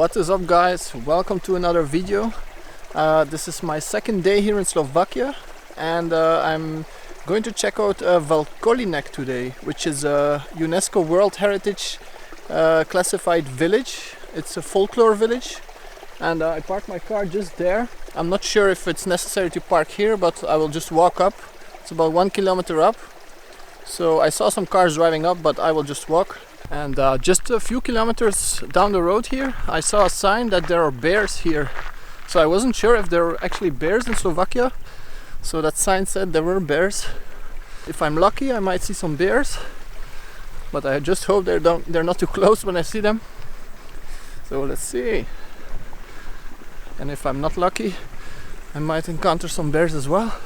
What is up, guys? Welcome to another video. This is my second day here in Slovakia, and I'm going to check out Vlkolinec today, which is a UNESCO World Heritage classified village. It's a folklore village, and I parked my car just there. I'm not sure if it's necessary to park here, but I will just walk up. It's about 1 kilometer up. So I saw some cars driving up, but I will just walk. And just a few kilometers down the road here, I saw a sign that there are bears here. So I wasn't sure if there were actually bears in Slovakia. So that sign said there were bears. If I'm lucky, I might see some bears. But I just hope they're not too close when I see them. So let's see. And if I'm not lucky, I might encounter some bears as well.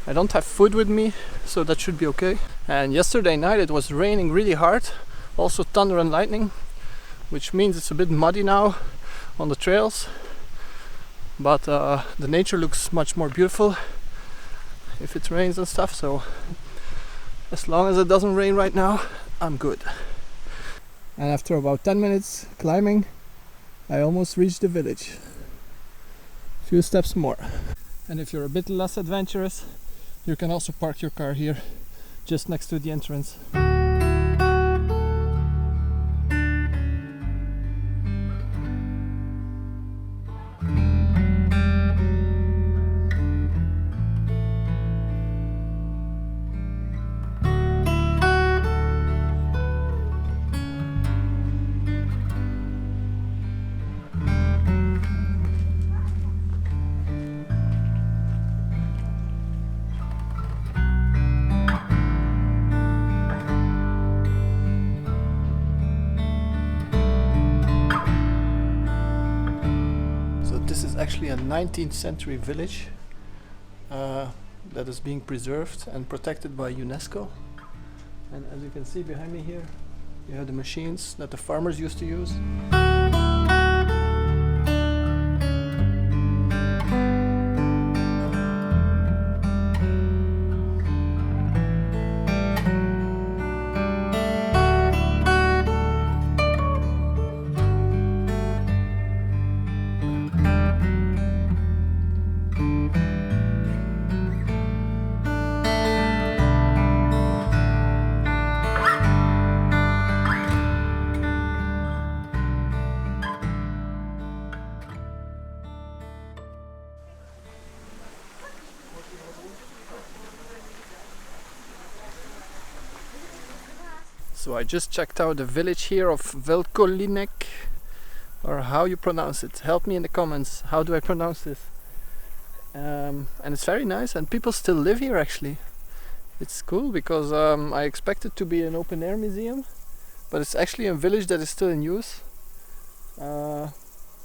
I don't have food with me, so that should be okay. And yesterday night it was raining really hard. Also thunder and lightning, which means it's a bit muddy now on the trails, but the nature looks much more beautiful if it rains and stuff, so as long as it doesn't rain right now, I'm good. And after about 10 minutes climbing, I almost reached the village. A few steps more. And if you're a bit less adventurous, you can also park your car here just next to the entrance. This is actually a 19th century village that is being preserved and protected by UNESCO. And as you can see behind me here, you have the machines that the farmers used to use. So I just checked out the village here of Vlkolinec, or how you pronounce it. Help me in the comments, how do I pronounce this? And it's very nice, and people still live here actually. It's cool because I expect it to be an open air museum, but it's actually a village that is still in use. I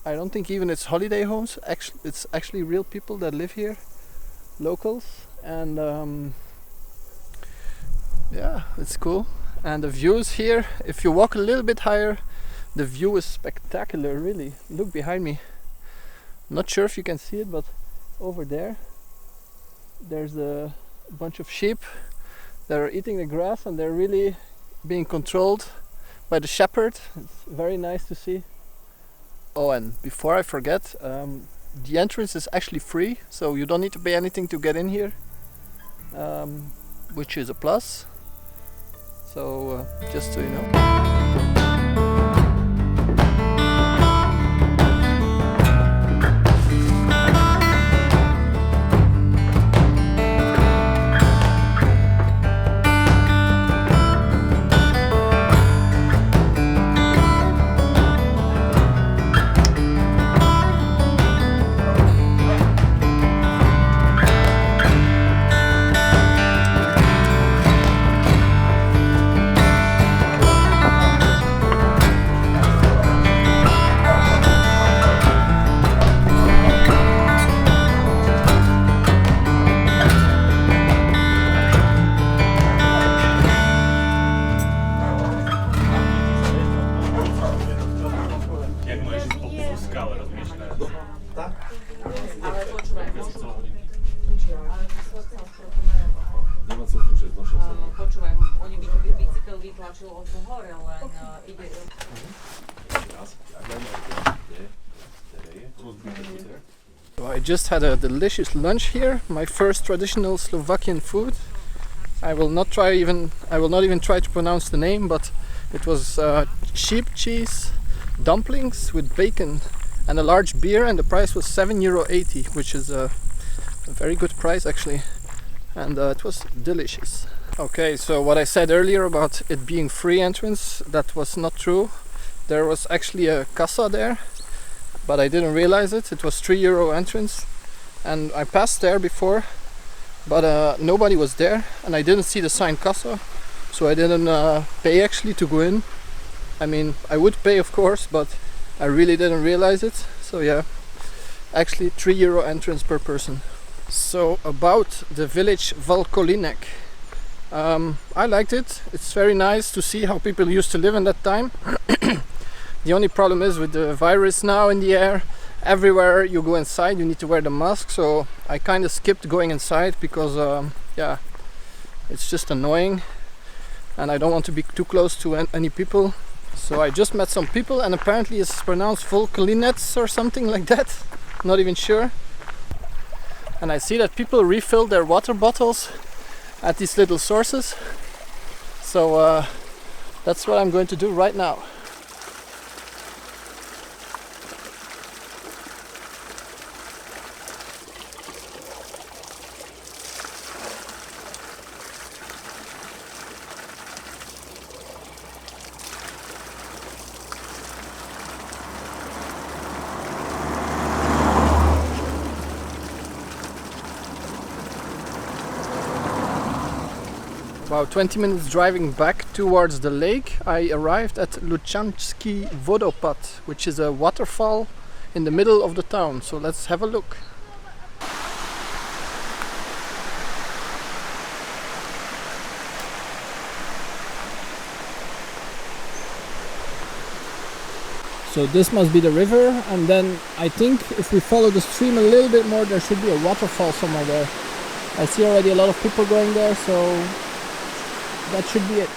don't think even it's holiday homes, it's actually real people that live here, locals, and yeah, it's cool. And the views here, if you walk a little bit higher, the view is spectacular, really. Look behind me. I'm not sure if you can see it, but over there, there's a bunch of sheep that are eating the grass, and they're really being controlled by the shepherd. It's very nice to see. Oh, and before I forget, the entrance is actually free, so you don't need to pay anything to get in here, which is a plus. So just so you know. Počúvaj, oni by bicykel vytlačil od hore, len ide... So I just had a delicious lunch here, my first traditional Slovakian food. I will not even try to pronounce the name, but it was sheep cheese dumplings with bacon and a large beer, and the price was €7.80, which is a very good price actually, and it was delicious. Okay, so what I said earlier about it being free entrance, that was not true. There was actually a kassa there, but I didn't realize it. It was €3 entrance, and I passed there before, but nobody was there, and I didn't see the sign kassa, so I didn't pay actually to go in. I mean, I would pay of course, but I really didn't realize it. So yeah, actually €3 entrance per person. So about the village Vlkolinec. I liked it. It's very nice to see how people used to live in that time. The only problem is with the virus now in the air, everywhere you go inside you need to wear the mask, so I kind of skipped going inside because yeah, it's just annoying and I don't want to be too close to any people. So I just met some people, and apparently it's pronounced Vlkolinec or something like that, not even sure. And I see that people refill their water bottles at these little sources, so that's what I'm going to do right now. About 20 minutes driving back towards the lake, I arrived at Lucansky Vodopad, which is a waterfall in the middle of the town. So let's have a look. So this must be the river, and then I think if we follow the stream a little bit more, there should be a waterfall somewhere there. I see already a lot of people going there, so that should be it.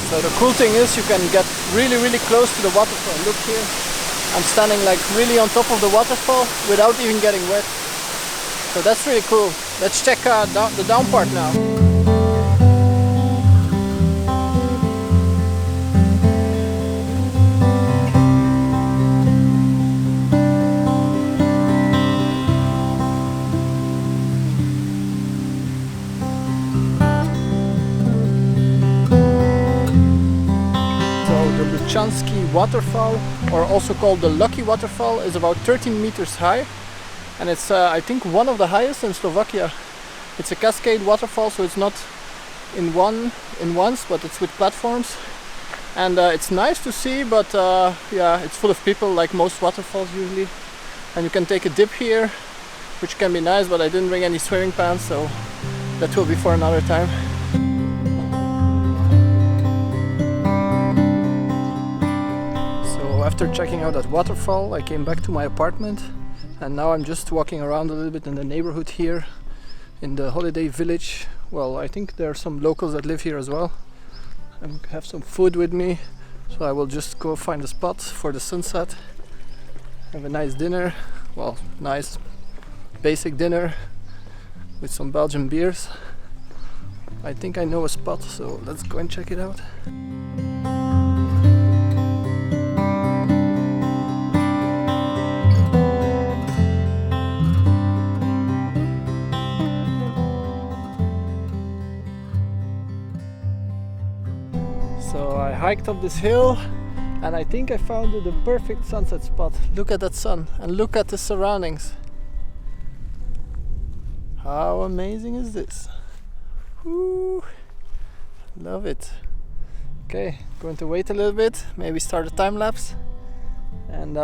So the cool thing is you can get really close to the waterfall. Look here. I'm standing like really on top of the waterfall without even getting wet. So that's really cool. Let's check the down part now. The Lucansky waterfall, or also called the Lucky waterfall, is about 13 meters high, and it's I think one of the highest in Slovakia. It's a cascade waterfall, so it's not in once, but it's with platforms, and it's nice to see, but yeah, it's full of people like most waterfalls usually, and you can take a dip here, which can be nice, but I didn't bring any swimming pants, so that will be for another time. After checking out that waterfall, I came back to my apartment, and now I'm just walking around a little bit in the neighborhood here in the holiday village. Well, I think there are some locals that live here as well. I have some food with me, so I will just go find a spot for the sunset, have a nice dinner, well, nice basic dinner with some Belgian beers. I think I know a spot, so let's go and check it out. So I hiked up this hill, and I think I found the perfect sunset spot. Look at that sun and look at the surroundings. How amazing is this? Woo! Love it. Okay, going to wait a little bit, maybe start a time lapse and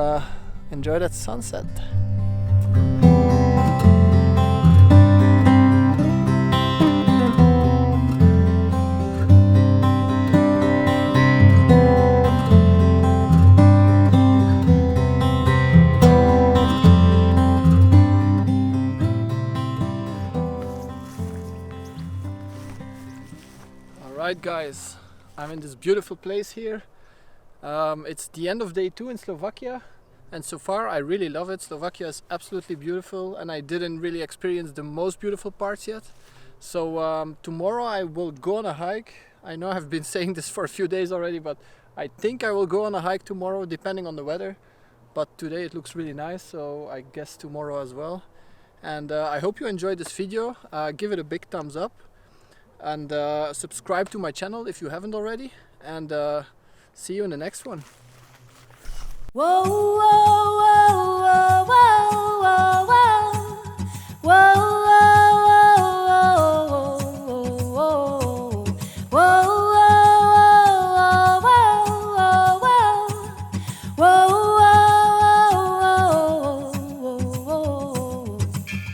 enjoy that sunset. Alright guys, I'm in this beautiful place here. It's the end of day 2 in Slovakia, and so far I really love it. Slovakia is absolutely beautiful, and I didn't really experience the most beautiful parts yet. So tomorrow I will go on a hike. I know I've been saying this for a few days already, but I think I will go on a hike tomorrow depending on the weather. But today it looks really nice, so I guess tomorrow as well. And I hope you enjoyed this video. Give it a big thumbs up, and subscribe to my channel if you haven't already, and see you in the next one. Whoa, whoa.